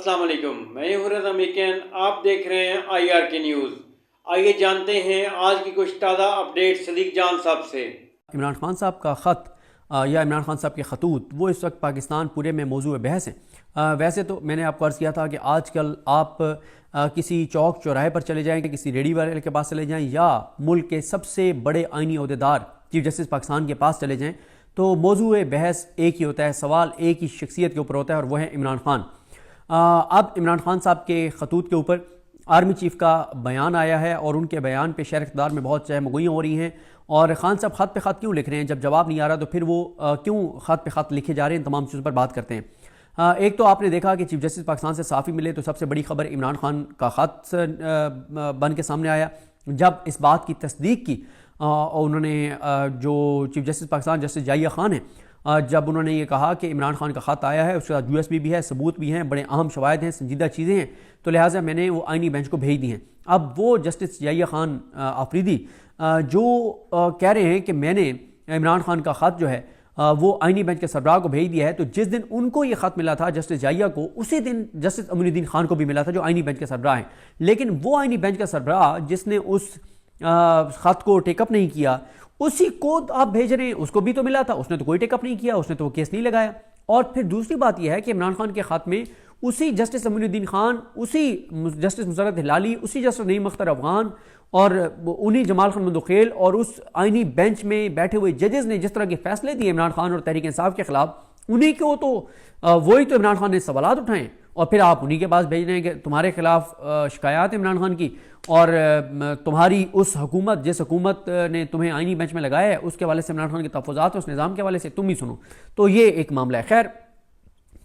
अस्सलाम वालेकुम, मैं हूं रज़ा मेकिन। आप देख रहे हैं IR के न्यूज़। आइए जानते हैं आज की कुछ ताज़ा अपडेट सदीक जान साहब से। इमरान खान साहब का ख़त या इमरान खान साहब के खतूत वो इस वक्त पाकिस्तान पूरे में मौजूद बहस हैं। वैसे तो मैंने आपको अर्ज़ किया था कि आजकल आप किसी चौक चौराहे पर चले जाएँ, किसी रेडी वाले के पास चले जाएँ या मुल्क के सबसे बड़े आइनी ओहदेदार चीफ जस्टिस पाकिस्तान के पास चले जाएँ, तो मौजूद बहस एक ही होता है, सवाल एक ही शख्सियत के ऊपर होता है और वह है इमरान खान। अब इमरान खान साहब के खतूत के ऊपर आर्मी चीफ का बयान आया है और उनके बयान पे शहर इक़्तिदार में बहुत चहमगोइयाँ हो रही हैं। और ख़ान साहब ख़त पे ख़त क्यों लिख रहे हैं? जब जवाब नहीं आ रहा तो फिर वो क्यों ख़त पे ख़त लिखे जा रहे हैं? तमाम चीज़ों पर बात करते हैं। एक तो आपने देखा कि चीफ जस्टिस पाकिस्तान से साफ़ी मिले तो सबसे बड़ी खबर इमरान खान का ख़त बन के सामने आया। जब इस बात की तस्दीक की उन्होंने जो चीफ जस्टिस पाकिस्तान जस्टिस जाहिया खान हैं, जब उन्होंने ये कहा कि इमरान खान का ख़त आया है, उसके साथ USB भी है, सबूत भी हैं, बड़े अहम शवाहिद हैं, संजीदा चीज़ें हैं, तो लिहाजा मैंने वो आइनी बेंच को भेज दी हैं। अब वो जस्टिस जाहिया खान आफरीदी जो कह रहे हैं कि मैंने इमरान खान का ख़त जो है वो आइनी बेंच के सरबराह को भेज दिया है, तो जिस दिन उनको ये ख़त मिला था जस्टिस जाहिया को, उसी दिन जस्टिस अमीनुद्दीन खान को भी मिला था जो आइनी बेंच के सरबराह हैं। लेकिन वो आइनी बेंच का सरबराह जिसने उस ख़त को टेकअप नहीं किया, उसी को आप भेज रहे हैं, उसको भी तो मिला था, उसने तो कोई टेकअप नहीं किया, उसने तो वो केस नहीं लगाया। और फिर दूसरी बात यह है कि इमरान खान के ख़त में उसी जस्टिस अमीनुद्दीन खान, उसी जस्टिस मुशर्रत हिलाली, उसी जस्टिस नईम अख्तर अफगान और उन्हीं जमाल खान मंदोखेल और उस आइनी बेंच में बैठे हुए जजेस ने जिस तरह के फैसले दिए इमरान खान और तहरीक इंसाफ के खिलाफ, उन्हीं को तो वही तो इमरान खान ने सवालात उठाएं और फिर आप उन्हीं के पास भेज रहे हैं कि तुम्हारे खिलाफ शिकायत इमरान खान की और तुम्हारी उस हुकूमत, जिस हुकूमत ने तुम्हें आइनी बेंच में लगाया है, उसके हवाले से इमरान खान के तहफ़्फ़ुज़ात उस निज़ाम के हवाले से तुम ही सुनो। तो ये एक मामला है। खैर,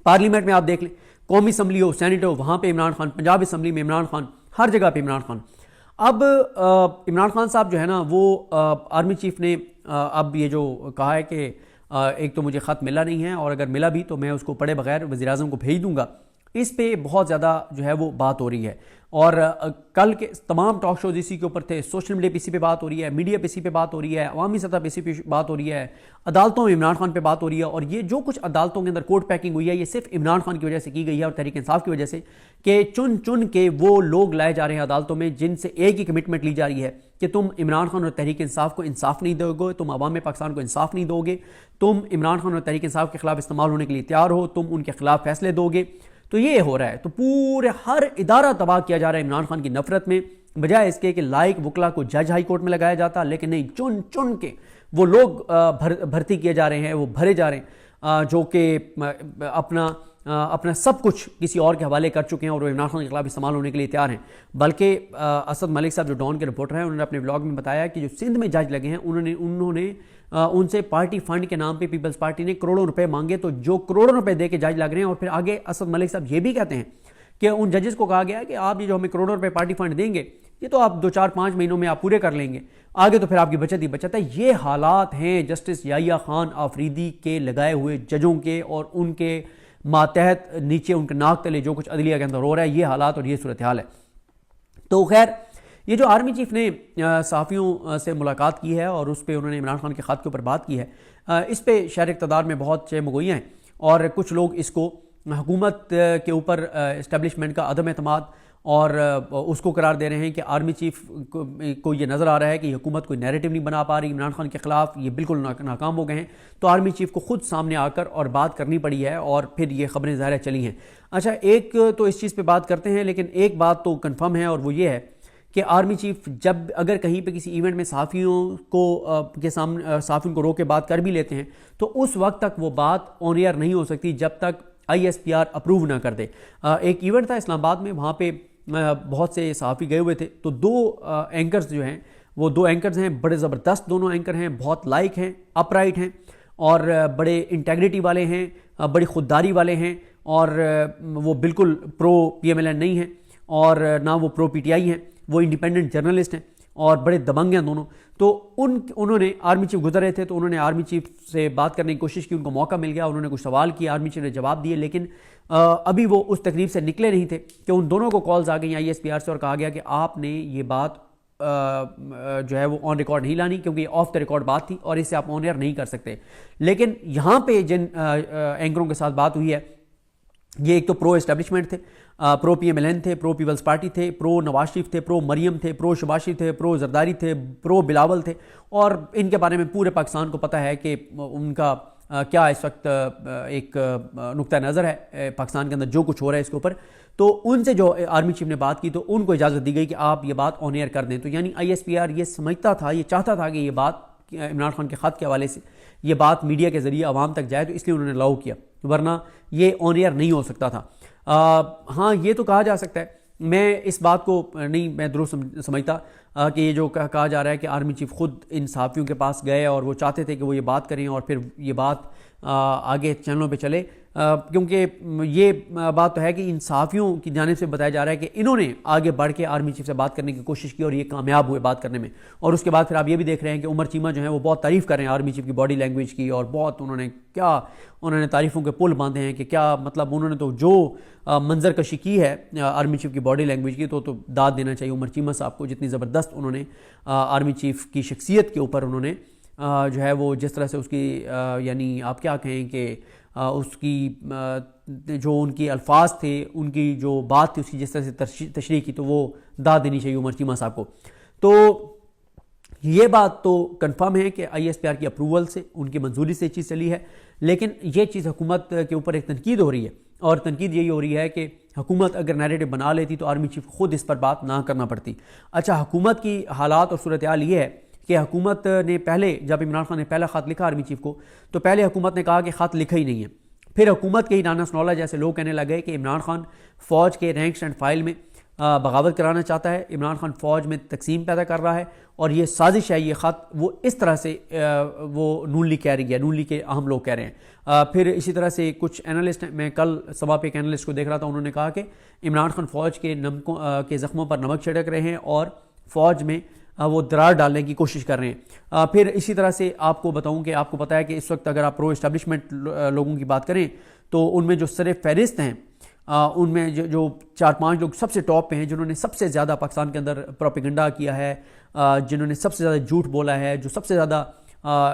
पार्लियामेंट में आप देख लें, कौमी असम्बली हो, सेनेट हो, वहाँ पे इमरान खान, पंजाब असम्बली में इमरान खान, हर जगह पे इमरान खान। अब इमरान खान साहब जो है ना, वो आर्मी चीफ ने अब ये जो कहा है कि एक तो मुझे ख़त मिला नहीं है और अगर मिला भी तो मैं उसको पढ़े बगैर वज़ीर-ए-आज़म को भेज दूंगा, इस पे बहुत ज़्यादा जो है वो बात हो रही है। और कल के तमाम टॉक शोज इसी के ऊपर थे, सोशल मीडिया पे इसी पे बात हो रही है, मीडिया पे इसी पे बात हो रही है, अवामी सतह पे इसी पे बात हो रही है, अदालतों में इमरान खान पे बात हो रही है। और ये जो कुछ अदालतों के अंदर कोर्ट पैकिंग हुई है, ये सिर्फ इमरान खान की वजह से की गई है और तहरीक इंसाफ की वजह से, कि चुन चुन के वो लोग लाए जा रहे हैं अदालतों में जिनसे एक ही कमिटमेंट ली जा रही है कि तुम इमरान खान और तहरीक इंसाफ को इंसाफ नहीं दोगे, तुम अवाम पाकिस्तान को इंसाफ नहीं दोगे, तुम इमरान खान और तहरीक इंसाफ के खिलाफ इस्तेमाल होने के लिए तैयार हो, तुम उनके खिलाफ फैसले दोगे। तो ये हो रहा है, तो पूरे हर इदारा तबाह किया जा रहा है इमरान खान की नफरत में, बजाय इसके कि लाइक वकला को जज हाई कोर्ट में लगाया जाता, लेकिन नहीं, चुन चुन के वो लोग भर्ती किए जा रहे हैं, वो भरे जा रहे हैं जो कि अपना सब कुछ किसी और के हवाले कर चुके हैं और वो इमरान खान के खिलाफ इस्तेमाल होने के लिए तैयार हैं। बल्कि असद मलिक साहब जो डॉन के रिपोर्टर हैं, उन्होंने अपने ब्लॉग में बताया कि जो सिंध में जज लगे हैं, उन्होंने उनसे पार्टी फंड के नाम पे पीपल्स पार्टी ने करोड़ों रुपए मांगे, तो जो करोड़ों रुपए दे के जज लग रहे हैं। और फिर आगे असद मलिक साहब ये भी कहते हैं कि उन जजेस को कहा गया है कि आप ये जो हमें करोड़ों रुपए पार्टी फंड देंगे, ये तो आप 2-4-5 महीनों में आप पूरे कर लेंगे, आगे तो फिर आपकी बचत ही बचत है। ये हालात हैं जस्टिस जाहिया खान आफरीदी के लगाए हुए जजों के और उनके मातहत नीचे उनके नाक तले जो कुछ अदलिया के अंदर हो रहा है, ये हालात और ये सूरत हाल है। तो खैर, ये जो आर्मी चीफ ने सहाफ़ियों से मुलाकात की है और उस पर उन्होंने इमरान खान के ख़त के ऊपर बात की है, इस पे शहर इक़्तिदार में बहुत चहमगोइयाँ हैं और कुछ लोग इसको हुकूमत के ऊपर इस्टेब्लिशमेंट का अदम एतमाद और उसको करार दे रहे हैं कि आर्मी चीफ को ये नज़र आ रहा है कि हुकूमत कोई नैरेटिव नहीं बना पा रही इमरान खान के ख़िलाफ़, ये बिल्कुल नाकाम हो गए हैं। तो आर्मी चीफ को ख़ुद सामने आकर और बात करनी पड़ी है और फिर ये ख़बरें ज़ाहिर चली हैं। अच्छा, एक तो इस चीज़ पे बात करते हैं, लेकिन एक बात तो कन्फर्म है और वो ये है कि आर्मी चीफ जब अगर कहीं पे किसी इवेंट में सहाफ़ियों के सामने सहाफ़ियों को रोक के बात कर भी लेते हैं, तो उस वक्त तक वो बात ऑन एयर नहीं हो सकती जब तक ISPR अप्रूव ना कर दे। एक इवेंट था इस्लामाबाद में, वहाँ पे बहुत से सहाफ़ी गए हुए थे, तो 2 एंकर्स जो हैं, वो 2 एंकर्स हैं, बड़े ज़बरदस्त दोनों एंकर हैं, बहुत लाइक हैं, अपराइट हैं और बड़े इंटेग्रिटी वाले हैं, बड़ी खुददारी वाले हैं और वो बिल्कुल प्रो PMLN नहीं हैं और ना वो प्रो PTI हैं, वो इंडिपेंडेंट जर्नलिस्ट हैं और बड़े दबंग हैं दोनों। तो उन्होंने आर्मी चीफ गुजर रहे थे, तो उन्होंने आर्मी चीफ से बात करने की कोशिश की, उनको मौका मिल गया, उन्होंने कुछ सवाल किए, आर्मी चीफ ने जवाब दिए, लेकिन अभी वो उस तकरीब से निकले नहीं थे कि उन दोनों को कॉल्स आ गई ISPR से और कहा गया कि आपने ये बात जो है वो ऑन रिकॉर्ड नहीं लानी, क्योंकि ऑफ द रिकॉर्ड बात थी और इसे आप ऑन एयर नहीं कर सकते। लेकिन यहाँ पे जिन एंकरों के साथ बात हुई है, ये एक तो प्रो एस्टेब्लिशमेंट थे, پرو پی ایم ایل این تھے، پرو پیپلز پارٹی تھے، پرو نواز شریف تھے، پرو مریم تھے، پرو شہباز شریف تھے، پرو زرداری تھے، پرو بلاول تھے، اور ان کے بارے میں پورے پاکستان کو پتہ ہے کہ ان کا کیا اس وقت ایک نقطہ نظر ہے پاکستان کے اندر جو کچھ ہو رہا ہے اس کے اوپر. تو ان سے جو آرمی چیف نے بات کی تو ان کو اجازت دی گئی کہ آپ یہ بات آن ایئر کر دیں. تو یعنی آئی ایس پی آر یہ سمجھتا تھا، یہ چاہتا تھا کہ یہ بات عمران خان کے خط کے حوالے سے یہ بات میڈیا کے ذریعے عوام تک جائے، تو اس لیے انہوں نے الاؤ کیا، ورنہ یہ آن ایئر نہیں ہو سکتا تھا. ہاں یہ تو کہا جا سکتا ہے، میں اس بات کو نہیں میں درست سمجھتا کہ یہ جو کہا جا رہا ہے کہ آرمی چیف خود ان صحافیوں کے پاس گئے اور وہ چاہتے تھے کہ وہ یہ بات کریں اور پھر یہ بات آگے چینلوں پہ چلے، کیونکہ یہ بات تو ہے کہ ان صحافیوں کی جانب سے بتایا جا رہا ہے کہ انہوں نے آگے بڑھ کے آرمی چیف سے بات کرنے کی کوشش کی اور یہ کامیاب ہوئے بات کرنے میں. اور اس کے بعد پھر آپ یہ بھی دیکھ رہے ہیں کہ عمر چیمہ جو ہیں وہ بہت تعریف کر رہے ہیں آرمی چیف کی باڈی لینگویج کی، اور بہت انہوں نے تعریفوں کے پل باندھے ہیں کہ کیا مطلب انہوں نے تو جو منظر کشی کی ہے آرمی چیف کی باڈی لینگویج کی تو داد دینا چاہیے عمر چیمہ صاحب کو. جتنی زبردست انہوں نے آرمی چیف کی شخصیت کے اوپر انہوں نے جو ہے وہ جس طرح سے اس کی یعنی آپ کیا کہیں کہ اس کی جو ان کی الفاظ تھے، ان کی جو بات تھی، اس کی جس طرح سے تشریح کی، تو وہ داد دینی چاہیے عمر چیمہ صاحب کو. تو یہ بات تو کنفرم ہے کہ آئی ایس پی آر کی اپروول سے، ان کی منظوری سے یہ چیز چلی ہے، لیکن یہ چیز حکومت کے اوپر ایک تنقید ہو رہی ہے، اور تنقید یہی ہو رہی ہے کہ حکومت اگر نیریٹو بنا لیتی تو آرمی چیف خود اس پر بات نہ کرنا پڑتی. اچھا، حکومت کی حالات اور صورتحال یہ ہے کہ حکومت نے پہلے جب عمران خان نے پہلا خط لکھا آرمی چیف کو تو پہلے حکومت نے کہا کہ خط لکھا ہی نہیں ہے. پھر حکومت کے ہی نانا سنولا جیسے لوگ کہنے لگے کہ عمران خان فوج کے رینکس اینڈ فائل میں بغاوت کرانا چاہتا ہے، عمران خان فوج میں تقسیم پیدا کر رہا ہے، اور یہ سازش ہے، یہ خط وہ اس طرح سے وہ نون لیگ کہہ رہی ہے، نون لیگ کے اہم لوگ کہہ رہے ہیں. پھر اسی طرح سے کچھ اینالسٹ ہیں، میں کل صبح پہ ایک اینالسٹ کو دیکھ رہا تھا، انہوں نے کہا کہ عمران خان فوج کے زخموں پر نمک چھڑک رہے ہیں اور فوج میں وہ درار ڈالنے کی کوشش کر رہے ہیں. پھر اسی طرح سے آپ کو بتاؤں کہ آپ کو پتہ ہے کہ اس وقت اگر آپ پرو اسٹیبلشمنٹ لوگوں کی بات کریں تو ان میں جو سر فہرست ہیں، ان میں جو 4-5 لوگ سب سے ٹاپ پہ ہیں، جنہوں نے سب سے زیادہ پاکستان کے اندر پروپیگنڈا کیا ہے، جنہوں نے سب سے زیادہ جھوٹ بولا ہے، جو سب سے زیادہ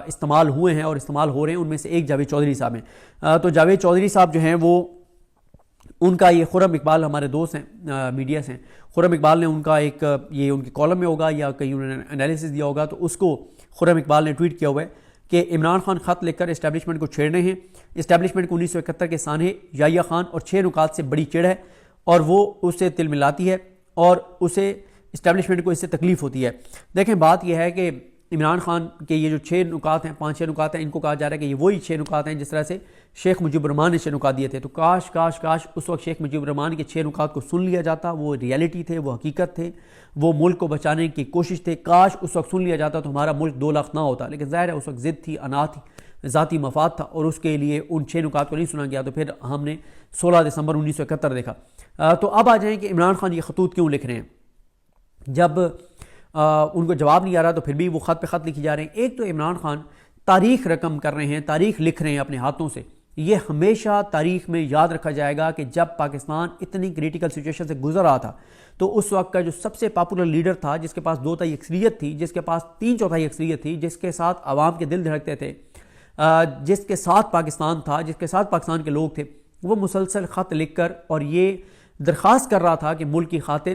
استعمال ہوئے ہیں اور استعمال ہو رہے ہیں، ان میں سے ایک جاوید چودھری صاحب ہیں. تو جاوید چودھری صاحب جو ہیں وہ ان کا یہ خرم اقبال ہمارے دوست ہیں میڈیا سے، خرم اقبال نے ان کا ایک یہ ان کے کالم میں ہوگا یا کہیں انہوں نے انالیسس دیا ہوگا، تو اس کو خرم اقبال نے ٹویٹ کیا ہوا ہے کہ عمران خان خط لکھ کر اسٹیبلشمنٹ کو چھیڑ رہے ہیں. اسٹیبلشمنٹ کو 1971 کے سانحے یحییٰ خان اور 6 نکات سے بڑی چڑ ہے، اور وہ اسے تل ملاتی ہے اور اسے اسٹیبلشمنٹ کو اس سے تکلیف ہوتی ہے. دیکھیں بات یہ ہے کہ عمران خان کے یہ جو 6 نکات ہیں، 5-6 نکات ہیں، ان کو کہا جا رہا ہے کہ یہ وہی 6 نکات ہیں جس طرح سے شیخ مجیب الرحمان نے 6 نکات دیے تھے. تو کاش کاش کاش اس وقت شیخ مجیب الرحمان کے 6 نکات کو سن لیا جاتا، وہ ریئلٹی تھے، وہ حقیقت تھے، وہ ملک کو بچانے کی کوشش تھے. کاش اس وقت سن لیا جاتا تو ہمارا ملک 2 لاکھ نہ ہوتا، لیکن ظاہر ہے اس وقت ضد تھی، انا تھی، ذاتی مفاد تھا، اور اس کے لیے ان 6 نکات کو نہیں سنا گیا. تو پھر ہم نے 16 دسمبر 1971 دیکھا. تو اب آ جائیں کہ عمران خان یہ خطوط کیوں لکھ رہے ہیں. جب ان کو جواب نہیں آ رہا تو پھر بھی وہ خط پہ خط لکھی جا رہے ہیں. ایک تو عمران خان تاریخ رقم کر رہے ہیں، تاریخ لکھ رہے ہیں اپنے ہاتھوں سے. یہ ہمیشہ تاریخ میں یاد رکھا جائے گا کہ جب پاکستان اتنی کریٹیکل سچویشن سے گزر رہا تھا تو اس وقت کا جو سب سے پاپولر لیڈر تھا، جس کے پاس 2/3 اکثریت تھی، جس کے پاس 3/4 اکثریت تھی، جس کے ساتھ عوام کے دل دھڑکتے تھے، جس کے ساتھ پاکستان تھا، جس کے ساتھ پاکستان کے لوگ تھے، وہ مسلسل خط لکھ کر اور یہ درخواست کر رہا تھا کہ ملک کی خاطر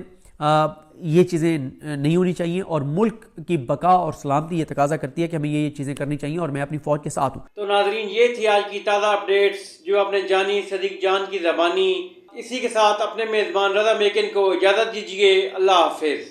یہ چیزیں نہیں ہونی چاہیے، اور ملک کی بقا اور سلامتی یہ تقاضا کرتی ہے کہ ہمیں یہ چیزیں کرنی چاہیے، اور میں اپنی فوج کے ساتھ ہوں. تو ناظرین، یہ تھی آج کی تازہ اپڈیٹس جو اپنے جانی صدیق جان کی زبانی. اسی کے ساتھ اپنے میزبان رضا میکن کو اجازت دیجیے. اللہ حافظ.